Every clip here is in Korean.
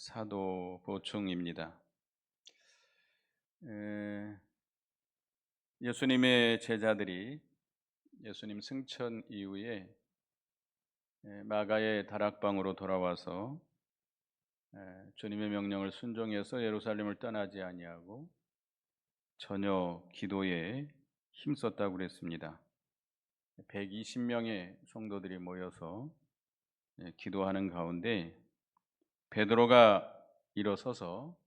사도 보충입니다. 에, 예수님의 제자들이 예수님 승천 이후에 마가의 다락방으로 돌아와서 주님의 명령을 순종해서 예루살렘을 떠나지 아니하고 전혀 기도에 힘썼다고 그랬습니다. 120명의 성도들이 모여서 기도하는 가운데 베드로가 일어서서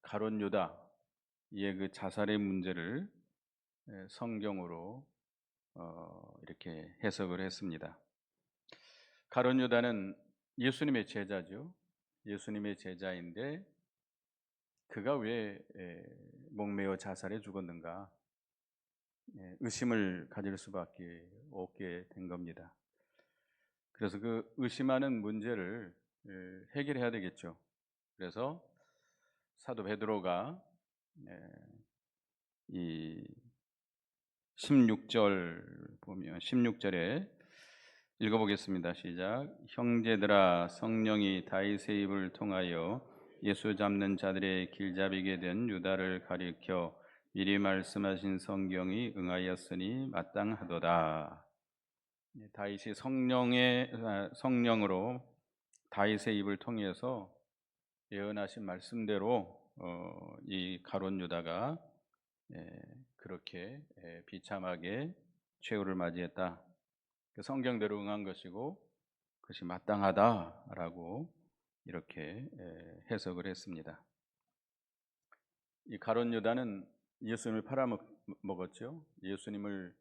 가룟 유다 이의 그 자살의 문제를 성경으로 이렇게 해석을 했습니다. 가룟 유다는 예수님의 제자죠. 예수님의 제자인데 그가 왜 목매어 자살해 죽었는가 의심을 가질 수밖에 없게 된 겁니다. 그래서 그 의심하는 문제를 해결해야 되겠죠. 그래서 사도 베드로가 이 16절 보면 16절에 읽어보겠습니다. 시작. 형제들아, 성령이 다윗의 입을 통하여 예수 잡는 자들의 길잡이게 된 유다를 가리켜 미리 말씀하신 성경이 응하였으니 마땅하도다. 다윗이 성령으로 다윗의 입을 통해서 예언하신 말씀대로 이 가룟 유다가 그렇게 비참하게 최후를 맞이했다. 성경대로 응한 것이고 그것이 마땅하다라고 이렇게 해석을 했습니다. 이 가룟 유다는 예수님을 팔아먹었죠. 예수님을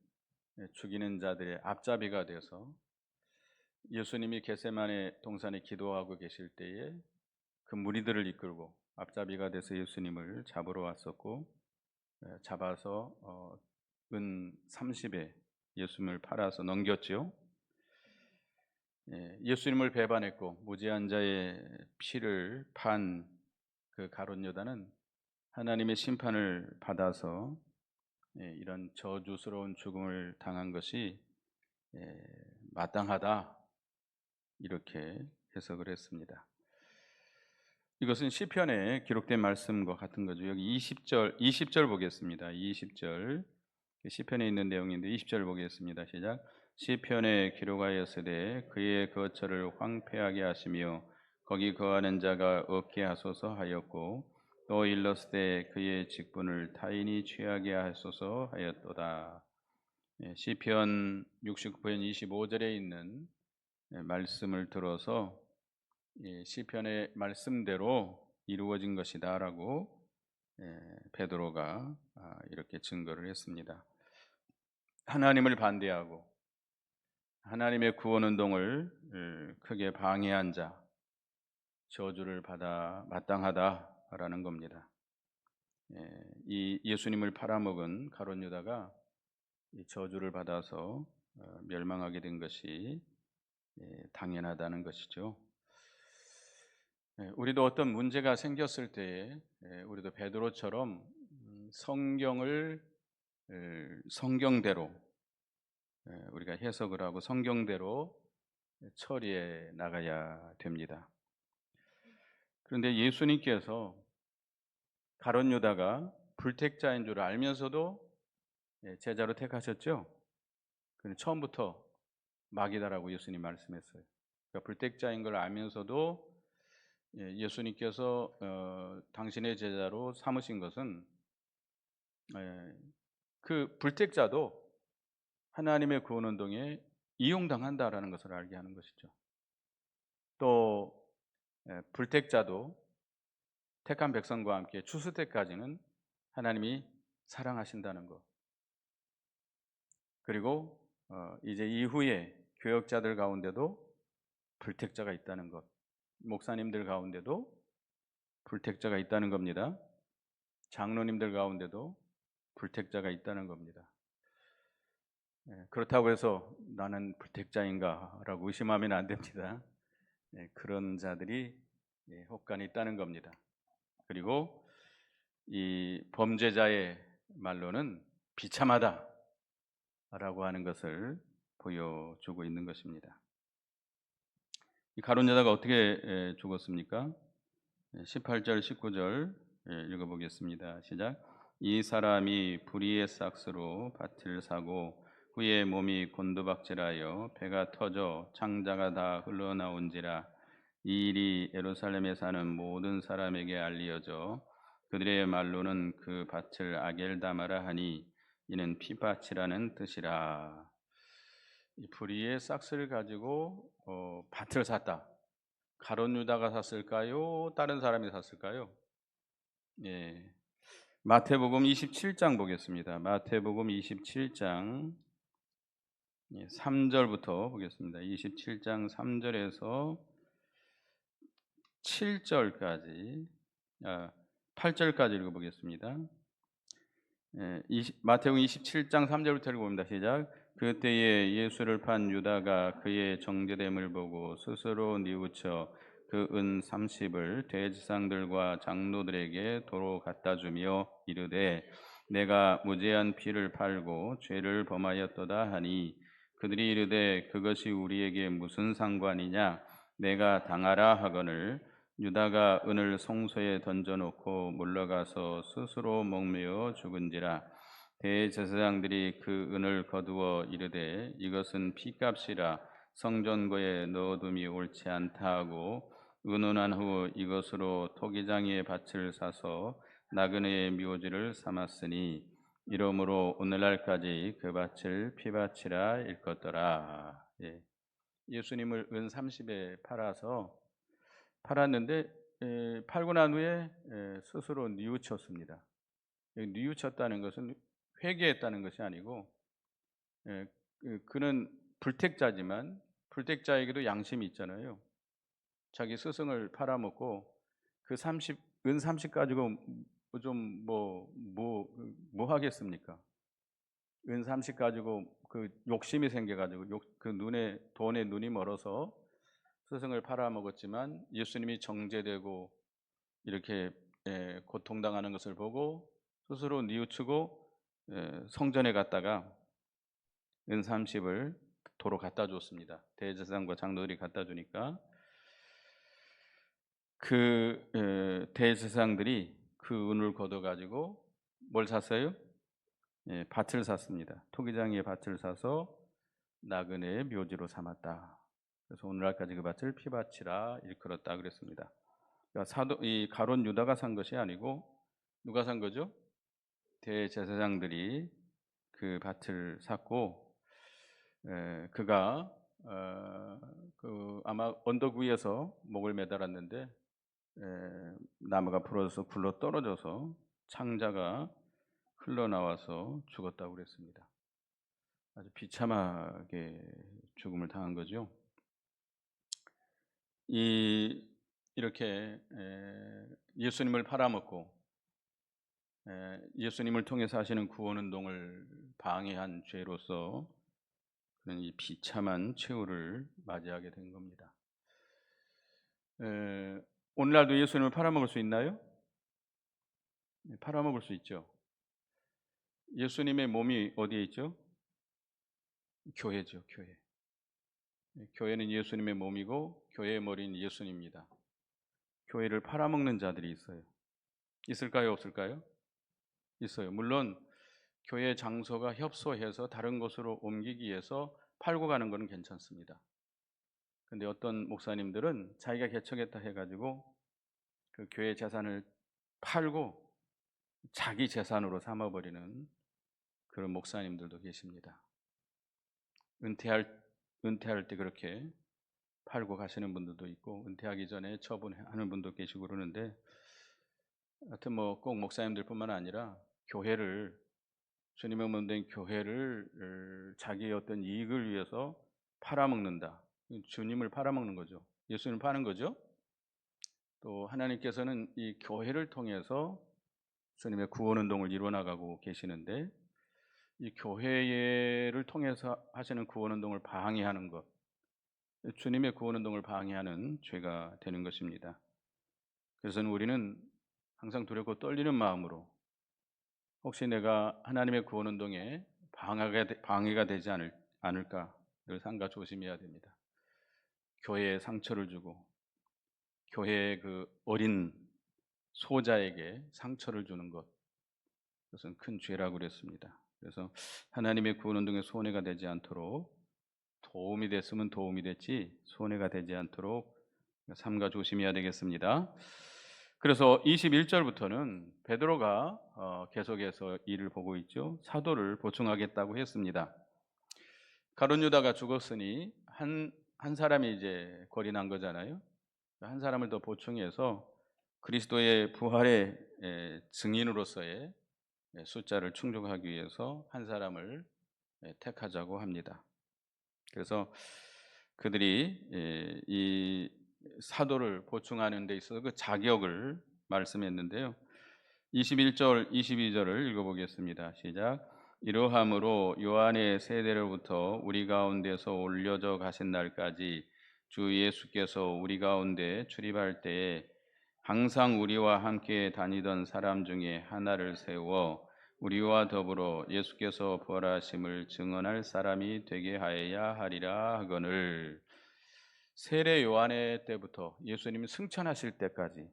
죽이는 자들의 앞잡이가 되어서 예수님이 겟세마네 동산에 기도하고 계실 때에 그 무리들을 이끌고 앞잡이가 돼서 예수님을 잡으러 왔었고 잡아서 은 30에 예수님을 팔아서 넘겼죠. 예수님을 배반했고 무지한 자의 피를 판 그 가룟 유다는 하나님의 심판을 받아서 이런 저주스러운 죽음을 당한 것이 마땅하다 이렇게 해석을 했습니다. 이것은 시편에 기록된 말씀과 같은 거죠. 여기 20절 보겠습니다. 20절 시편에 있는 내용인데 20절 보겠습니다. 시작. 시편에 기록하였으되 그의 거처를 황폐하게 하시며 거기 거하는 자가 없게 하소서 하였고 또 일렀으되 그의 직분을 타인이 취하게 하소서 하였도다. 시편 69편 25절에 있는 말씀을 들어서 시편의 말씀대로 이루어진 것이다라고 베드로가 이렇게 증거를 했습니다. 하나님을 반대하고 하나님의 구원 운동을 크게 방해한 자 저주를 받아 마땅하다라는 겁니다. 이 예수님을 팔아먹은 가룟 유다가 이 저주를 받아서 멸망하게 된 것이 당연하다는 것이죠. 우리도 어떤 문제가 생겼을 때에 우리도 베드로처럼 성경을 성경대로 우리가 해석을 하고 성경대로 처리해 나가야 됩니다. 그런데 예수님께서 가룟 유다가 불택자인 줄 알면서도 제자로 택하셨죠. 그런데 처음부터 마귀다라고 예수님 말씀했어요. 그러니까 불택자인 걸 알면서도 예수님께서 당신의 제자로 삼으신 것은 그 불택자도 하나님의 구원 운동에 이용당한다라는 것을 알게 하는 것이죠. 또 불택자도 택한 백성과 함께 추수 때까지는 하나님이 사랑하신다는 것. 그리고 이제 이후에 교역자들 가운데도 불택자가 있다는 것. 목사님들 가운데도 불택자가 있다는 겁니다. 장로님들 가운데도 불택자가 있다는 겁니다. 그렇다고 해서 나는 불택자인가 라고 의심하면 안 됩니다. 그런 자들이 혹간이 있다는 겁니다. 그리고 이 범죄자의 말로는 비참하다 라고 하는 것을 보여주고 있는 것입니다. 이 가룟 유다가 어떻게 죽었습니까? 18절 19절 읽어보겠습니다. 시작. 이 사람이 불의의 삭스로 밭을 사고 후에 몸이 곤두박질하여 배가 터져 창자가 다 흘러나온지라. 이 일이 예루살렘에 사는 모든 사람에게 알리어져 그들의 말로는 그 밭을 아겔다마라 하니 이는 피밭이라는 뜻이라. 이 불의의 삭스를 가지고 밭을 샀다. 가룟 유다가 샀을까요? 다른 사람이 샀을까요? 예. 마태복음 27장 보겠습니다. 마태복음 27장 3절부터 보겠습니다. 27장 3절에서 7절까지 8절까지 읽어보겠습니다. 마태복음 27장 3절부터 읽어봅니다. 시작. 그때에 예수를 판 유다가 그의 정죄됨을 보고 스스로 뉘우쳐 그 은 30을 대제사장들과 장로들에게 도로 갖다 주며 이르되 내가 무죄한 피를 팔고 죄를 범하였도다 하니 그들이 이르되 그것이 우리에게 무슨 상관이냐 내가 당하라 하거늘 유다가 은을 송소에 던져놓고 물러가서 스스로 목매어 죽은지라. 대제사장들이 그 은을 거두어 이르되 이것은 피값이라 성전고에 넣어둠이 옳지 않다 하고 의논한 후 이것으로 토기장이의 밭을 사서 나그네의 묘지를 삼았으니 이러므로 오늘날까지 그 밭을 피밭이라 일컫더라. 예. 예수님을 은 30에 팔았는데 팔고 난 후에 스스로 뉘우쳤습니다. 뉘우쳤다는 것은 회개했다는 것이 아니고 그는 불택자지만 불택자에게도 양심이 있잖아요. 자기 스승을 팔아먹고 그 은 30 가지고 좀 뭐 하겠습니까? 은 30 가지고 그 욕심이 생겨가지고 그 돈에 눈이 멀어서 스승을 팔아먹었지만 예수님이 정죄되고 이렇게 고통당하는 것을 보고 스스로 뉘우치고 성전에 갔다가 은 30을 도로 갖다 줬습니다. 대제사장과 장로들이 갖다 주니까 그 대제사장들이 그 은을 걷어 가지고 뭘 샀어요? 밭을 샀습니다. 토기장의 밭을 사서 나그네의 묘지로 삼았다. 그래서 오늘날까지 그 밭을 피밭이라 일컬었다 그랬습니다. 그러니까 이 가룟 유다가 산 것이 아니고 누가 산 거죠? 대제사장들이 그 밭을 샀고 그가 아마 언덕 위에서 목을 매달았는데 나무가 부러져서 굴러 떨어져서 창자가 흘러나와서 죽었다고 그랬습니다. 아주 비참하게 죽음을 당한 거죠. 이렇게 예수님을 팔아먹고 예수님을 통해서 하시는 구원운동을 방해한 죄로서 그런 이 비참한 최후를 맞이하게 된 겁니다. 오늘날도 예수님을 팔아먹을 수 있나요? 팔아먹을 수 있죠. 예수님의 몸이 어디에 있죠? 교회죠, 교회. 교회는 예수님의 몸이고 교회의 머리는 예수님입니다. 교회를 팔아먹는 자들이 있어요. 있을까요, 없을까요? 있어요. 물론 교회 장소가 협소해서 다른 곳으로 옮기기 위해서 팔고 가는 것은 괜찮습니다. 근데 어떤 목사님들은 자기가 개척했다 해가지고 그 교회 재산을 팔고 자기 재산으로 삼아버리는 그런 목사님들도 계십니다. 은퇴할 때 그렇게 팔고 가시는 분들도 있고 은퇴하기 전에 처분하는 분도 계시고 그러는데 하여튼 뭐 꼭 목사님들뿐만 아니라 교회를 주님의 몸 된 교회를 자기의 어떤 이익을 위해서 팔아먹는다. 주님을 팔아먹는 거죠. 예수님을 파는 거죠. 또 하나님께서는 이 교회를 통해서 주님의 구원운동을 이루어나가고 계시는데 이 교회를 통해서 하시는 구원운동을 방해하는 것, 주님의 구원운동을 방해하는 죄가 되는 것입니다. 그래서 우리는 항상 두렵고 떨리는 마음으로 혹시 내가 하나님의 구원운동에 방해가 되지 않을까 늘 삼가 조심해야 됩니다. 교회에 상처를 주고 교회의 그 어린 소자에게 상처를 주는 것, 그것은 큰 죄라고 그랬습니다. 그래서 하나님의 구원 운동에 손해가 되지 않도록, 도움이 됐으면 도움이 됐지 손해가 되지 않도록 삼가 조심해야 되겠습니다. 그래서 21절부터는 베드로가 계속해서 일을 보고 있죠. 사도를 보충하겠다고 했습니다. 가룟 유다가 죽었으니 한 사람이 이제 골이 난 거잖아요. 한 사람을 더 보충해서 그리스도의 부활의 증인으로서의 숫자를 충족하기 위해서 한 사람을 택하자고 합니다. 그래서 그들이 이 사도를 보충하는 데 있어서 그 자격을 말씀했는데요. 21절, 22절을 읽어보겠습니다. 시작. 이러함으로 요한의 세대로부터 우리 가운데서 올려져 가신 날까지 주 예수께서 우리 가운데 출입할 때에 항상 우리와 함께 다니던 사람 중에 하나를 세워 우리와 더불어 예수께서 부활하심을 증언할 사람이 되게 하여야 하리라 하거늘. 세례 요한의 때부터 예수님이 승천하실 때까지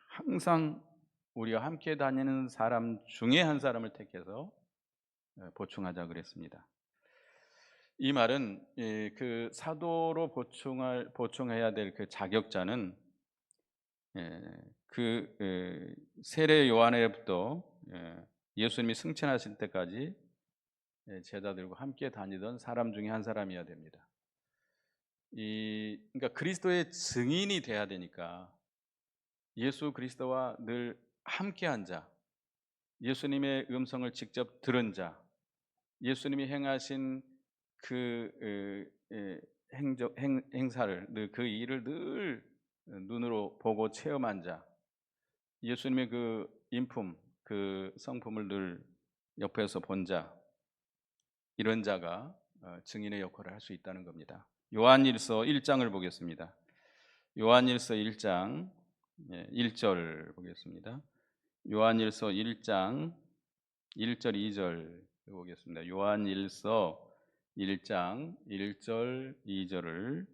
항상 우리와 함께 다니는 사람 중에 한 사람을 택해서 보충하자 그랬습니다. 이 말은 그 사도로 보충해야 될 그 자격자는 그 세례 요한에부터 예수님이 승천하실 때까지 제자들과 함께 다니던 사람 중에 한 사람이어야 됩니다. 그러니까 그리스도의 증인이 돼야 되니까 예수 그리스도와 늘 함께한 자, 예수님의 음성을 직접 들은 자, 예수님이 행하신 그 행사를 그 일을 늘 눈으로 보고 체험한 자, 예수님의 그 인품, 그 성품을 늘 옆에서 본 자, 이런 자가 증인의 역할을 할 수 있다는 겁니다. 요한일서 1장을 보겠습니다. 요한일서 1장 1절 보겠습니다. 요한일서 1장 1절 2절 보겠습니다. 요한일서 1장 1절 2절을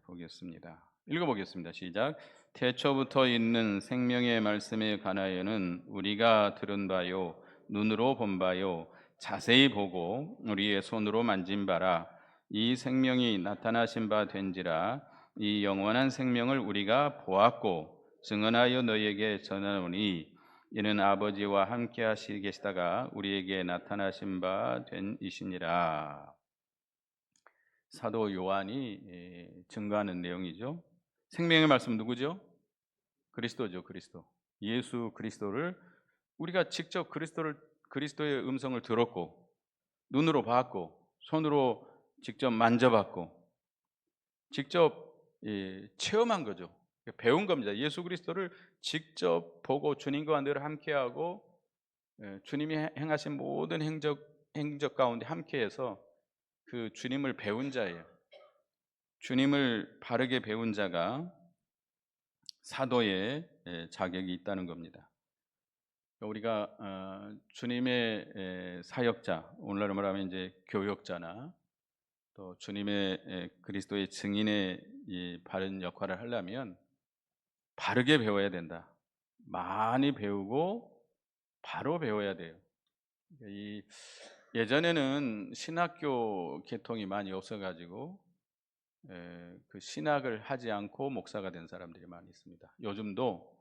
보겠습니다. 읽어보겠습니다. 시작. 태초부터 있는 생명의 말씀에 관하여는 우리가 들은 바요 눈으로 본 바요 자세히 보고 우리의 손으로 만진 바라. 이 생명이 나타나신 바 된지라. 이 영원한 생명을 우리가 보았고 증언하여 너희에게 전하노니 이는 아버지와 함께 하시 계시다가 우리에게 나타나신 바 된 이시니라. 사도 요한이 증거하는 내용이죠. 생명의 말씀 누구죠? 그리스도죠. 그리스도. 예수 그리스도를 우리가 직접 그리스도의 음성을 들었고 눈으로 봤고 손으로 직접 만져봤고 직접 체험한 거죠. 배운 겁니다. 예수 그리스도를 직접 보고 주님과 늘 함께하고 주님이 행하신 모든 행적 가운데 함께해서 그 주님을 배운 자예요. 주님을 바르게 배운 자가 사도의 자격이 있다는 겁니다. 우리가 주님의 사역자, 오늘날로 말하면 이제 교역자나 또 주님의 그리스도의 증인의 이 바른 역할을 하려면 바르게 배워야 된다. 많이 배우고 바로 배워야 돼요. 예전에는 신학교 계통이 많이 없어가지고 그 신학을 하지 않고 목사가 된 사람들이 많이 있습니다. 요즘도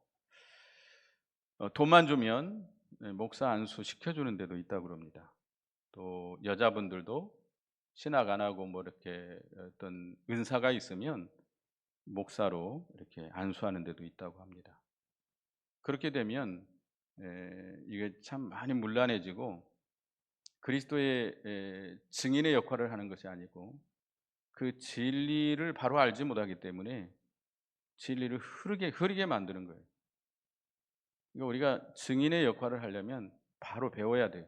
돈만 주면 목사 안수 시켜주는 데도 있다고 그럽니다. 또 여자분들도 신학 안 하고 뭐 이렇게 어떤 은사가 있으면 목사로 이렇게 안수하는 데도 있다고 합니다. 그렇게 되면 이게 참 많이 문란해지고 그리스도의 증인의 역할을 하는 것이 아니고 그 진리를 바로 알지 못하기 때문에 진리를 흐리게 만드는 거예요. 그러니까 우리가 증인의 역할을 하려면 바로 배워야 돼요.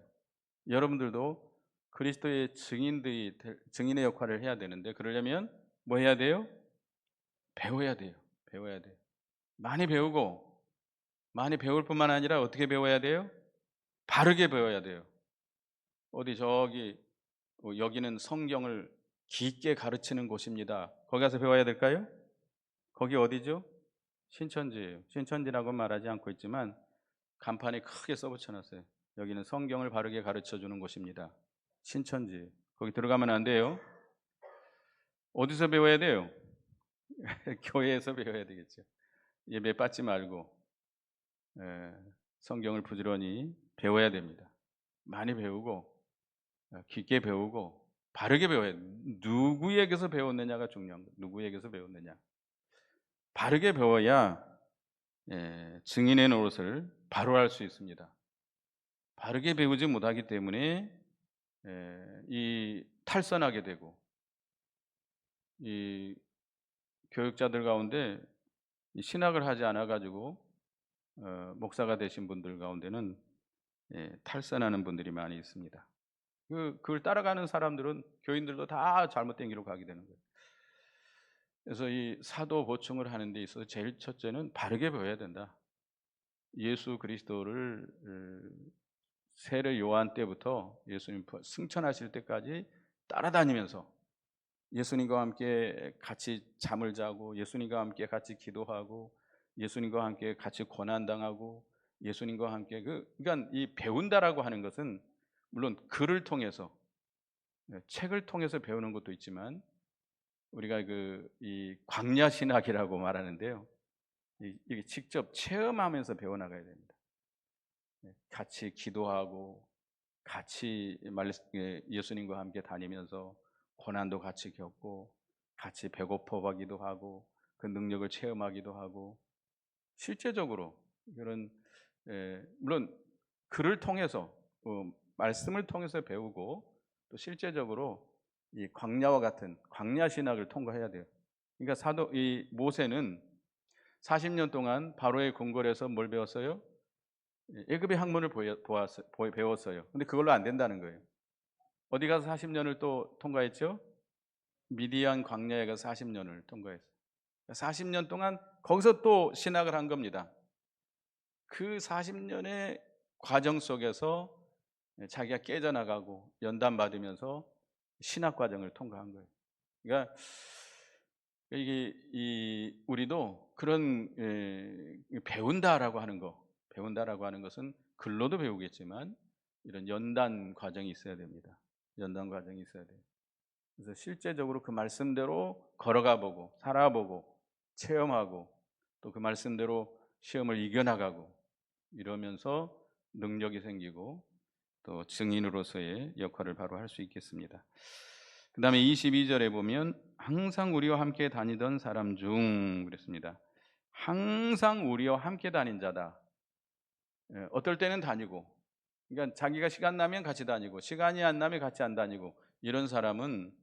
여러분들도 그리스도의 증인의 역할을 해야 되는데 그러려면 뭐 해야 돼요? 배워야 돼요. 배워야 돼요. 많이 배우고 많이 배울 뿐만 아니라 어떻게 배워야 돼요? 바르게 배워야 돼요. 어디 저기 여기는 성경을 깊게 가르치는 곳입니다. 거기 가서 배워야 될까요? 거기 어디죠? 신천지예요. 신천지라고 말하지 않고 있지만 간판에 크게 써붙여 놨어요. 여기는 성경을 바르게 가르쳐 주는 곳입니다. 신천지. 거기 들어가면 안 돼요. 어디서 배워야 돼요? 교회에서 배워야 되겠죠. 예배 빠지 말고 성경을 부지런히 배워야 됩니다. 많이 배우고 깊게 배우고 바르게 배워야 돼요. 누구에게서 배웠느냐가 중요한 거예요. 누구에게서 배웠느냐. 바르게 배워야 증인의 노릇을 바로 할 수 있습니다. 바르게 배우지 못하기 때문에 이 탈선하게 되고, 이 교육자들 가운데 이 신학을 하지 않아 가지고 목사가 되신 분들 가운데는 탈선하는 분들이 많이 있습니다. 그걸 따라가는 사람들은, 교인들도 다 잘못된 길로 가게 되는 거예요. 그래서 이 사도 보충을 하는 데 있어서 제일 첫째는 바르게 배워야 된다. 예수 그리스도를 세례 요한 때부터 예수님 승천하실 때까지 따라다니면서 예수님과 함께 같이 잠을 자고, 예수님과 함께 같이 기도하고, 예수님과 함께 같이 고난당하고, 예수님과 함께 그러니까 이 배운다라고 하는 것은 물론 글을 통해서, 책을 통해서 배우는 것도 있지만, 우리가 이 광야 신학이라고 말하는데요. 이게 직접 체험하면서 배워나가야 됩니다. 같이 기도하고, 같이 예수님과 함께 다니면서 고난도 같이 겪고, 같이 배고파하기도 하고, 그 능력을 체험하기도 하고, 실제적으로 그런 물론 글을 통해서, 말씀을 통해서 배우고, 또 실제적으로 이 광야와 같은 광야 신학을 통과해야 돼요. 그러니까 이 모세는 40년 동안 바로의 궁궐에서 뭘 배웠어요? 애굽의 학문을 배웠어요. 근데 그걸로 안 된다는 거예요. 어디 가서 40년을 또 통과했죠? 미디안 광야에 가서 40년을 통과했어요. 40년 동안 거기서 또 신학을 한 겁니다. 그 40년의 과정 속에서 자기가 깨져나가고 연단 받으면서 신학 과정을 통과한 거예요. 그러니까 우리도 그런 배운다라고 하는 것은 글로도 배우겠지만 이런 연단 과정이 있어야 됩니다. 연단 과정이 있어야 돼요. 그래서 실제적으로 그 말씀대로 걸어가 보고, 살아보고, 체험하고, 또 그 말씀대로 시험을 이겨나가고, 이러면서 능력이 생기고 또 증인으로서의 역할을 바로 할 수 있겠습니다. 그 다음에 22절에 보면 항상 우리와 함께 다니던 사람 중 그랬습니다. 항상 우리와 함께 다닌 자다. 어떨 때는 다니고, 그러니까 자기가 시간 나면 같이 다니고, 시간이 안 나면 같이 안 다니고, 이런 사람은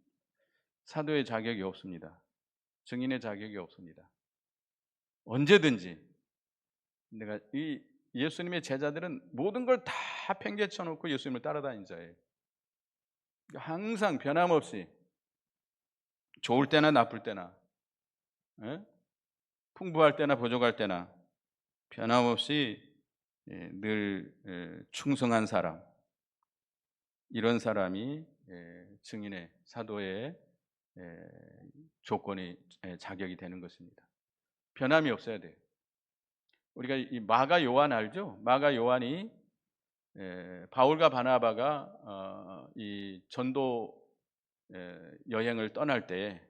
사도의 자격이 없습니다. 증인의 자격이 없습니다. 언제든지 내가 이 예수님의 제자들은 모든 걸 다 팽개쳐 놓고 예수님을 따라다닌 자예요. 항상 변함없이 좋을 때나 나쁠 때나, 풍부할 때나 부족할 때나 변함없이 늘 충성한 사람, 이런 사람이 증인의 사도의 조건이 자격이 되는 것입니다. 변함이 없어야 돼요. 우리가 이 마가 요한 알죠? 마가 요한이 바울과 바나바가 이 전도 여행을 떠날 때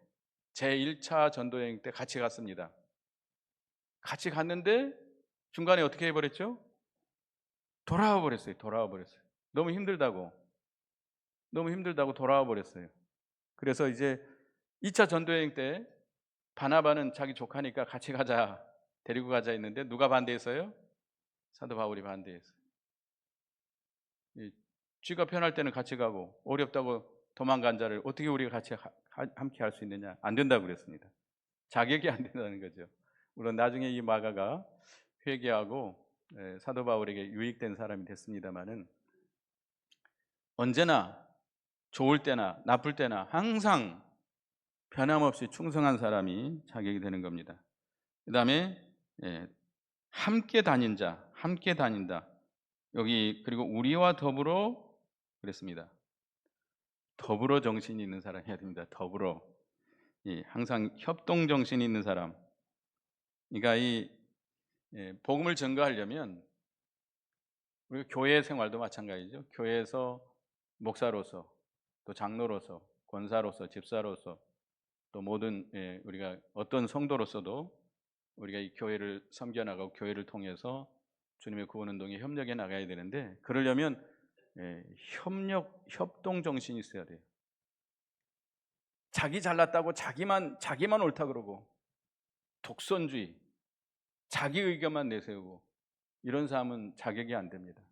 제1차 전도 여행 때 같이 갔습니다. 같이 갔는데 중간에 어떻게 해버렸죠? 돌아와 버렸어요. 너무 힘들다고 돌아와 버렸어요. 그래서 이제 2차 전도 여행 때 바나바는 자기 조카니까 같이 가자, 데리고 가자 했는데 누가 반대했어요? 사도 바울이 반대했어요. 쥐가 편할 때는 같이 가고 어렵다고 도망간 자를 어떻게 우리가 같이 함께 할 수 있느냐? 안 된다고 그랬습니다. 자격이 안 된다는 거죠. 물론 나중에 이 마가가 회개하고 사도 바울에게 유익된 사람이 됐습니다마는, 언제나 좋을 때나 나쁠 때나 항상 변함없이 충성한 사람이 자격이 되는 겁니다. 그 다음에 함께 다닌 자, 함께 다닌다. 여기 그리고 우리와 더불어 그랬습니다. 더불어 정신이 있는 사람이 해야 됩니다. 더불어. 항상 협동 정신이 있는 사람. 그러니까 복음을 전가하려면 우리 교회 생활도 마찬가지죠. 교회에서 목사로서, 또 장로로서, 권사로서, 집사로서, 또 모든 우리가 어떤 성도로서도 우리가 이 교회를 섬겨나가고 교회를 통해서 주님의 구원 운동에 협력해 나가야 되는데, 그러려면 협동 정신이 있어야 돼요. 자기 잘났다고 자기만 옳다 그러고, 독선주의, 자기 의견만 내세우고, 이런 사람은 자격이 안 됩니다.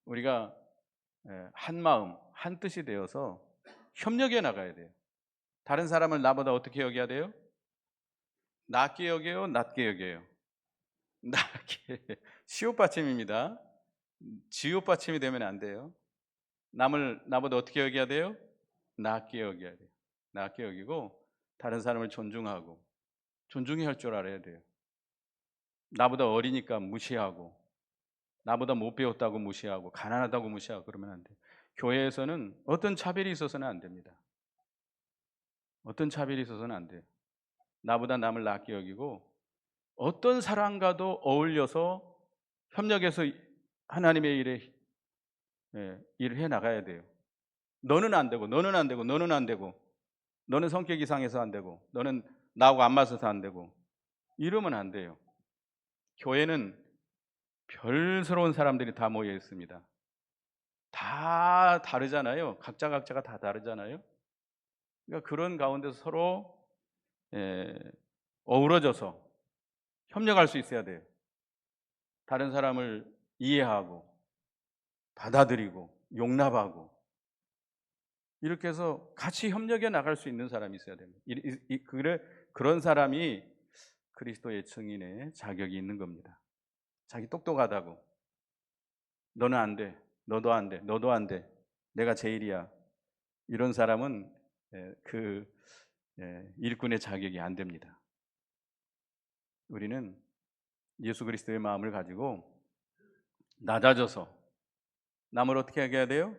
우리가 한 마음, 한 뜻이 되어서 협력해 나가야 돼요. 다른 사람을 나보다 어떻게 여겨야 돼요? 낮게 여겨요, 낮게 여겨요? 낮게. 시옷 받침입니다. 지읒 받침이 되면 안 돼요. 남을 나보다 어떻게 여겨야 돼요? 낮게 여겨야 돼요. 낮게 여기고 다른 사람을 존중하고, 존중해야 할 줄 알아야 돼요. 나보다 어리니까 무시하고, 나보다 못 배웠다고 무시하고, 가난하다고 무시하고 그러면 안 돼요. 교회에서는 어떤 차별이 있어서는 안 됩니다. 어떤 차별이 있어서는 안 돼요. 나보다 남을 낮게 여기고, 어떤 사람과도 어울려서 협력해서 하나님의 일을 해 나가야 돼요. 너는 안 되고, 너는 안 되고, 너는 안 되고, 너는 성격 이상해서 안 되고, 너는 나하고 안 맞아서 안 되고, 이러면 안 돼요. 교회는 별스러운 사람들이 다 모여 있습니다. 다 다르잖아요. 각자가 다 다르잖아요. 그러니까 그런 가운데서 서로 어우러져서 협력할 수 있어야 돼요. 다른 사람을 이해하고, 받아들이고, 용납하고, 이렇게 해서 같이 협력해 나갈 수 있는 사람이 있어야 됩니다. 그런 사람이 그리스도의 증인의 자격이 있는 겁니다. 자기 똑똑하다고, 너는 안 돼, 너도 안 돼, 너도 안 돼, 내가 제일이야, 이런 사람은 일꾼의 자격이 안 됩니다. 우리는 예수 그리스도의 마음을 가지고 낮아져서 남을 어떻게 여겨야 돼요?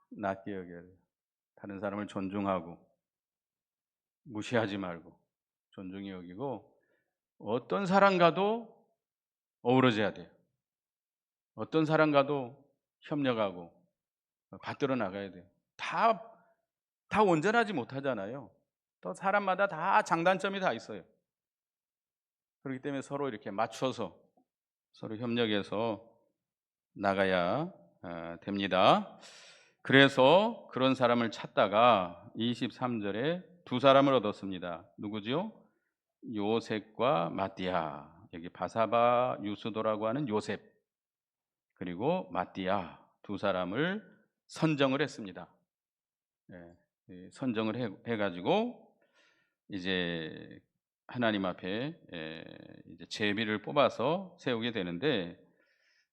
낮게 여겨야 돼요. 다른 사람을 존중하고, 무시하지 말고 존중히 여기고, 어떤 사람과도 어우러져야 돼요. 어떤 사람과도 협력하고 받들어 나가야 돼요. 다 온전하지 못하잖아요. 또 사람마다 다 장단점이 다 있어요. 그렇기 때문에 서로 이렇게 맞춰서 서로 협력해서 나가야 됩니다. 그래서 그런 사람을 찾다가 23절에 두 사람을 얻었습니다. 누구죠? 요셉과 마띠아. 여기 바사바 유스도라고 하는 요셉, 그리고 마띠아, 두 사람을 선정을 했습니다. 선정을 해가지고 이제 하나님 앞에 이제 제비를 뽑아서 세우게 되는데,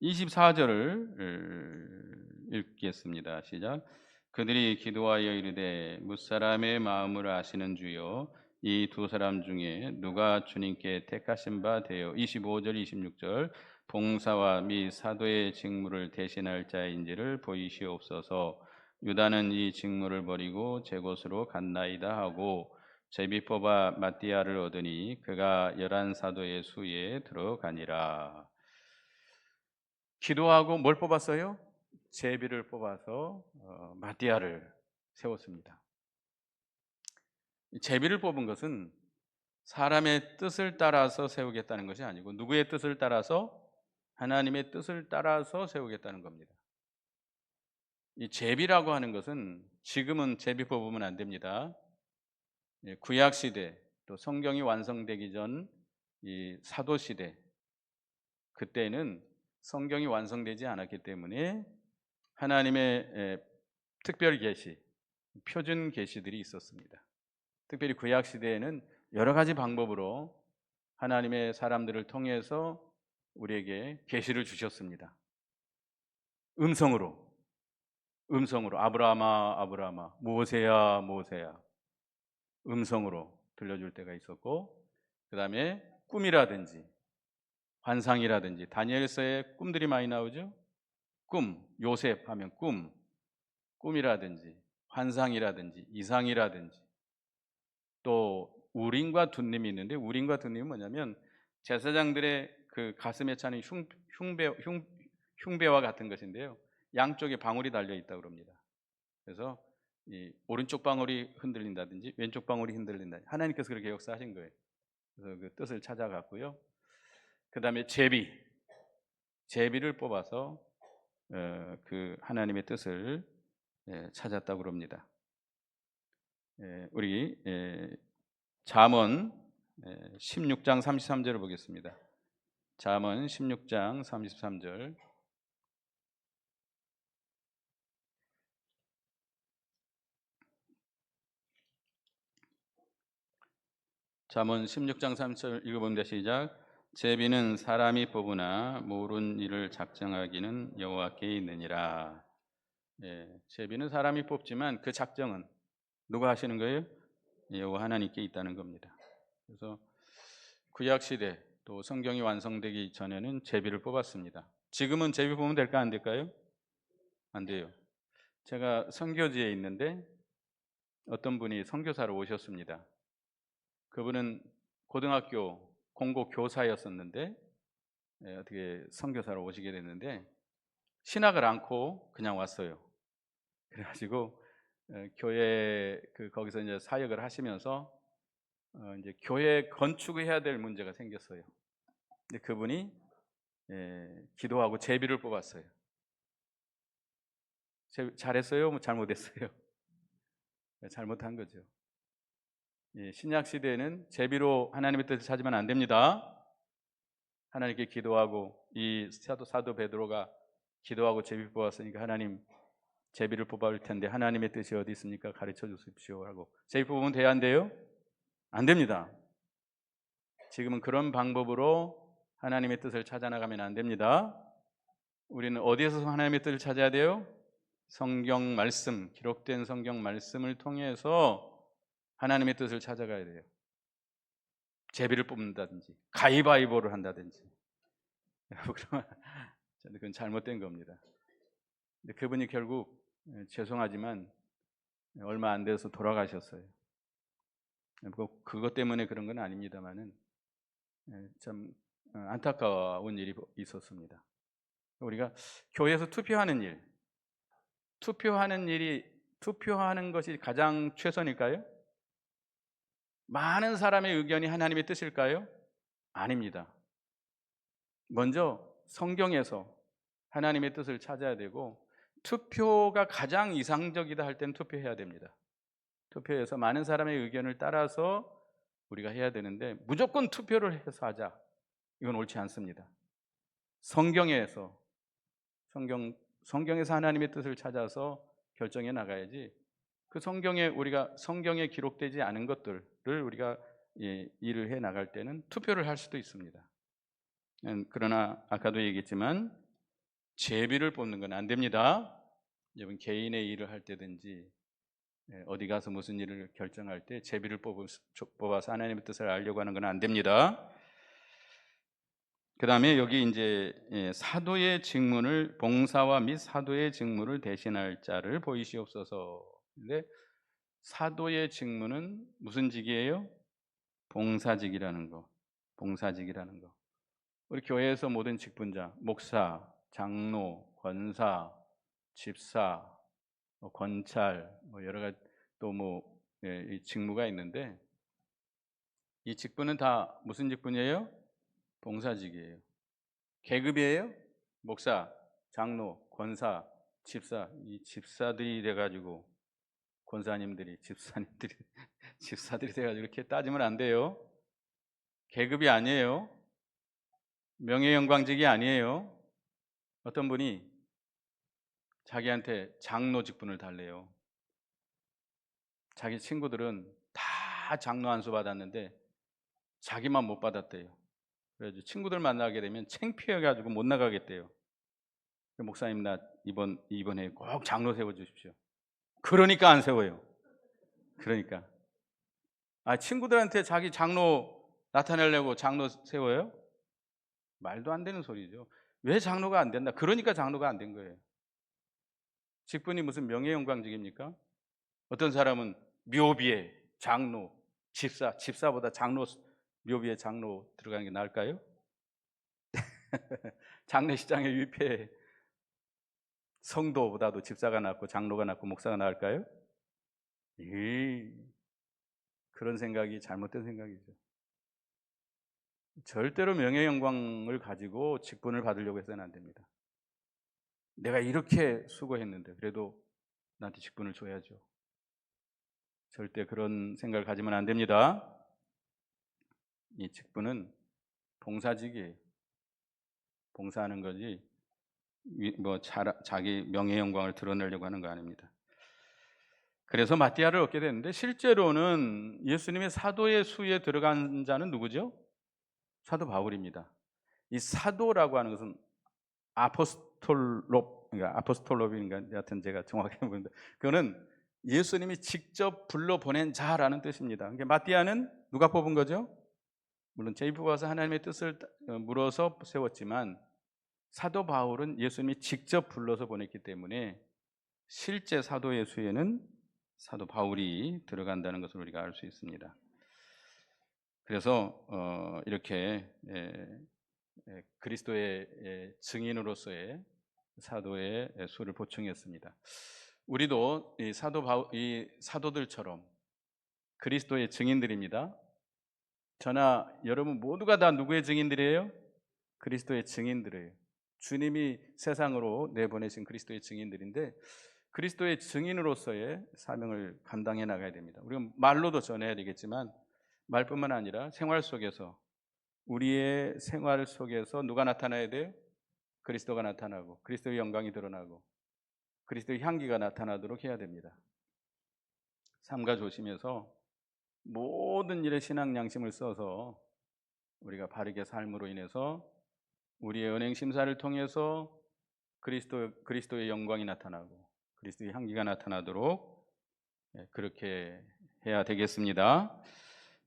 24절을 읽겠습니다. 시작. 그들이 기도하여 이르되 무사람의 마음을 아시는 주여, 이 두 사람 중에 누가 주님께 택하신 바 되어 25절 26절 봉사와 및 사도의 직무를 대신할 자인지를 보이시옵소서. 유다는 이 직무를 버리고 제 곳으로 갔나이다 하고 제비 뽑아 마띠아를 얻으니 그가 11사도의 수에 들어가니라. 기도하고 뭘 뽑았어요? 제비를 뽑아서 마띠아를 세웠습니다. 제비를 뽑은 것은 사람의 뜻을 따라서 세우겠다는 것이 아니고, 누구의 뜻을 따라서? 하나님의 뜻을 따라서 세우겠다는 겁니다. 이 제비라고 하는 것은, 지금은 제비 뽑으면 안 됩니다. 구약 시대, 또 성경이 완성되기 전 이 사도 시대, 그때는 성경이 완성되지 않았기 때문에 하나님의 특별 계시, 표준 계시들이 있었습니다. 특별히 구약 시대에는 여러 가지 방법으로 하나님의 사람들을 통해서 우리에게 계시를 주셨습니다. 음성으로 아브라함아 아브라함아, 모세야 모세야, 음성으로 들려줄 때가 있었고, 그 다음에 꿈이라든지 환상이라든지, 다니엘서에 꿈들이 많이 나오죠. 꿈, 요셉 하면 꿈이라든지, 환상이라든지 이상이라든지 또 우림과 둔림이 있는데, 우림과 둔림은 뭐냐면 제사장들의 그 가슴에 차는 흉배와 같은 것인데요, 양쪽에 방울이 달려 있다고 합니다. 그래서 이 오른쪽 방울이 흔들린다든지 왼쪽 방울이 흔들린다, 하나님께서 그렇게 역사하신 거예요. 그래서 그 뜻을 찾아갔고요. 그 다음에 제비를 뽑아서 그 하나님의 뜻을 찾았다고 합니다. 우리 잠언 16장 33절을 보겠습니다. 잠언 16장 33절. 잠언 16장 33절 읽어봅니다. 시작. 제비는 사람이 뽑으나 모르는 일을 작정하기는 여호와께 있느니라. 제비는 사람이 뽑지만 그 작정은 누가 하시는 거예요? 여호와 하나님께 있다는 겁니다. 그래서 구약 시대 또 성경이 완성되기 전에는 제비를 뽑았습니다. 지금은 제비 뽑으면 될까 안 될까요? 안 돼요. 제가 선교지에 있는데 어떤 분이 선교사로 오셨습니다. 그분은 고등학교 공고 교사였었는데 어떻게 선교사로 오시게 됐는데 신학을 않고 그냥 왔어요. 그래가지고 교회 거기서 이제 사역을 하시면서 이제 교회 건축을 해야 될 문제가 생겼어요. 근데 그분이 기도하고 제비를 뽑았어요. 잘했어요? 뭐 잘못했어요? 잘못한 거죠. 신약 시대에는 제비로 하나님의 뜻을 찾으면 안 됩니다. 하나님께 기도하고, 이 사도 베드로가 기도하고 제비 뽑았으니까 하나님 제비를 뽑아올 텐데 하나님의 뜻이 어디 있습니까? 가르쳐 주십시오 하고 제비 뽑으면 돼야 안 돼요? 안 됩니다. 지금은 그런 방법으로 하나님의 뜻을 찾아 나가면 안 됩니다. 우리는 어디에서 하나님의 뜻을 찾아야 돼요? 성경 말씀, 기록된 성경 말씀을 통해서 하나님의 뜻을 찾아가야 돼요. 제비를 뽑는다든지 가위바위보를 한다든지 그러면 그건 잘못된 겁니다. 근데 그분이 결국 죄송하지만 얼마 안 돼서 돌아가셨어요. 그것 때문에 그런 건 아닙니다만은 참 안타까운 일이 있었습니다. 우리가 교회에서 투표하는 것이 가장 최선일까요? 많은 사람의 의견이 하나님의 뜻일까요? 아닙니다. 먼저 성경에서 하나님의 뜻을 찾아야 되고, 투표가 가장 이상적이다 할 때는 투표해야 됩니다. 투표해서 많은 사람의 의견을 따라서 우리가 해야 되는데 무조건 투표를 해서 하자, 이건 옳지 않습니다. 성경에서 하나님의 뜻을 찾아서 결정해 나가야지, 그 성경에 기록되지 않은 것들을 우리가 일을 해 나갈 때는 투표를 할 수도 있습니다. 그러나 아까도 얘기했지만 제비를 뽑는 건 안 됩니다. 여러분, 개인의 일을 할 때든지 어디 가서 무슨 일을 결정할 때 제비를 뽑아서 하나님의 뜻을 알려고 하는 건 안 됩니다. 그 다음에 여기 이제 사도의 직무를, 봉사와 및 사도의 직무를 대신할 자를 보이시옵소서. 근데 사도의 직무는 무슨 직이에요? 봉사직이라는 거. 우리 교회에서 모든 직분자, 목사, 장로, 권사, 집사, 권찰, 여러 가지 또 이 직무가 있는데, 이 직분은 다 무슨 직분이에요? 봉사직이에요. 계급이에요? 목사, 장로, 권사, 집사. 이 집사들이 돼가지고 권사님들이 집사들이 돼가지고 이렇게 따지면 안 돼요. 계급이 아니에요. 명예영광직이 아니에요. 어떤 분이 자기한테 장로 직분을 달래요. 자기 친구들은 다 장로 안수 받았는데 자기만 못 받았대요. 그래서 친구들 만나게 되면 창피해가지고 못 나가겠대요. 목사님, 나 이번에 꼭 장로 세워주십시오. 그러니까 안 세워요. 그러니까 친구들한테 자기 장로 나타내려고 장로 세워요? 말도 안 되는 소리죠. 왜 장로가 안 된다? 그러니까 장로가 안 된 거예요. 직분이 무슨 명예영광직입니까? 어떤 사람은 묘비에 장로, 집사보다 장로, 묘비에 장로 들어가는 게 나을까요? 장례식장에 위패 성도보다도 집사가 낫고 장로가 낫고 목사가 나을까요? 이 그런 생각이 잘못된 생각이죠. 절대로 명예 영광을 가지고 직분을 받으려고 해서는 안 됩니다. 내가 이렇게 수고했는데 그래도 나한테 직분을 줘야죠. 절대 그런 생각을 가지면 안 됩니다. 이 직분은 봉사직이에요. 봉사하는 거지 자기 명예 영광을 드러내려고 하는 거 아닙니다. 그래서 마띠아를 얻게 됐는데 실제로는 예수님의 사도의 수에 들어간 자는 누구죠? 사도 바울입니다. 이 사도라고 하는 것은 그러니까 아포스톨롭인가 여하튼 제가 정확히 모르는데 그거는 예수님이 직접 불러 보낸 자라는 뜻입니다. 그러니까 마띠아는 누가 뽑은 거죠? 물론 제이프 가서 하나님의 뜻을 물어서 세웠지만 사도 바울은 예수님이 직접 불러서 보냈기 때문에 실제 사도의 수에는 사도 바울이 들어간다는 것을 우리가 알 수 있습니다. 그래서 이렇게 그리스도의 증인으로서의 사도의 수를 보충했습니다. 우리도 이 사도들처럼 그리스도의 증인들입니다. 저나 여러분 모두가 다 누구의 증인들이에요? 그리스도의 증인들이에요. 주님이 세상으로 내보내신 그리스도의 증인들인데 그리스도의 증인으로서의 사명을 감당해 나가야 됩니다. 우리가 말로도 전해야 되겠지만 말뿐만 아니라 생활 속에서 우리의 생활 속에서 누가 나타나야 돼요? 그리스도가 나타나고 그리스도의 영광이 드러나고 그리스도의 향기가 나타나도록 해야 됩니다. 삼가 조심해서 모든 일에 신앙 양심을 써서 우리가 바르게 삶으로 인해서 우리의 은행 심사를 통해서 그리스도의 영광이 나타나고 그리스도의 향기가 나타나도록 그렇게 해야 되겠습니다.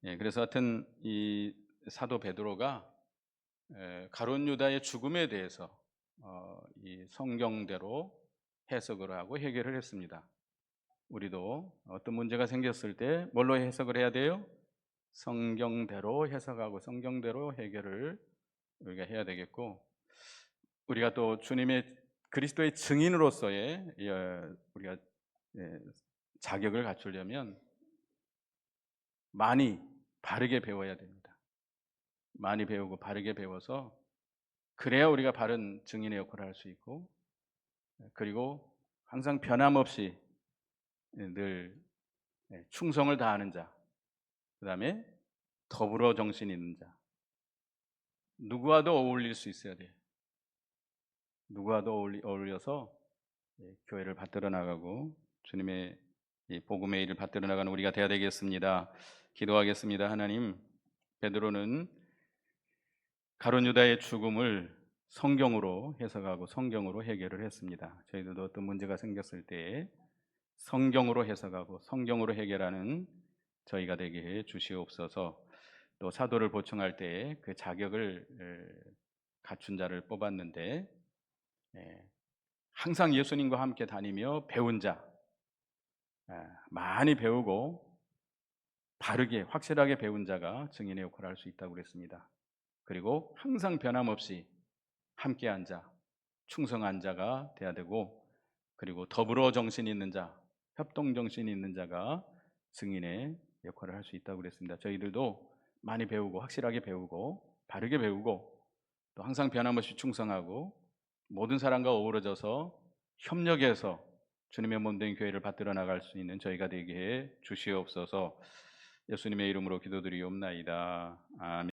그래서 하여튼 이 사도 베드로가 가룟 유다의 죽음에 대해서 이 성경대로 해석을 하고 해결을 했습니다. 우리도 어떤 문제가 생겼을 때 뭘로 해석을 해야 돼요? 성경대로 해석하고 성경대로 해결을 우리가 해야 되겠고 우리가 또 주님의 그리스도의 증인으로서의 우리가 자격을 갖추려면 많이 바르게 배워야 됩니다. 많이 배우고 바르게 배워서 그래야 우리가 바른 증인의 역할을 할 수 있고 그리고 항상 변함없이 늘 충성을 다하는 자, 그 다음에 더불어 정신 있는 자, 누구와도 어울릴 수 있어야 돼요. 누구와도 어울려서 교회를 받들어 나가고 주님의 복음의 일을 받들어 나가는 우리가 되어야 되겠습니다. 기도하겠습니다. 하나님, 베드로는 가룟 유다의 죽음을 성경으로 해석하고 성경으로 해결을 했습니다. 저희들도 어떤 문제가 생겼을 때 성경으로 해석하고 성경으로 해결하는 저희가 되게 해 주시옵소서. 또 사도를 보충할 때 그 자격을 갖춘 자를 뽑았는데 항상 예수님과 함께 다니며 배운 자, 많이 배우고 바르게 확실하게 배운 자가 증인의 역할을 할 수 있다고 그랬습니다. 그리고 항상 변함없이 함께한 자, 충성한 자가 돼야 되고 그리고 더불어 정신 있는 자, 협동 정신이 있는 자가 증인의 역할을 할 수 있다고 그랬습니다. 저희들도 많이 배우고 확실하게 배우고 바르게 배우고 또 항상 변함없이 충성하고 모든 사람과 어우러져서 협력해서 주님의 몸된 교회를 받들어 나갈 수 있는 저희가 되게 해 주시옵소서. 예수님의 이름으로 기도드리옵나이다. 아멘.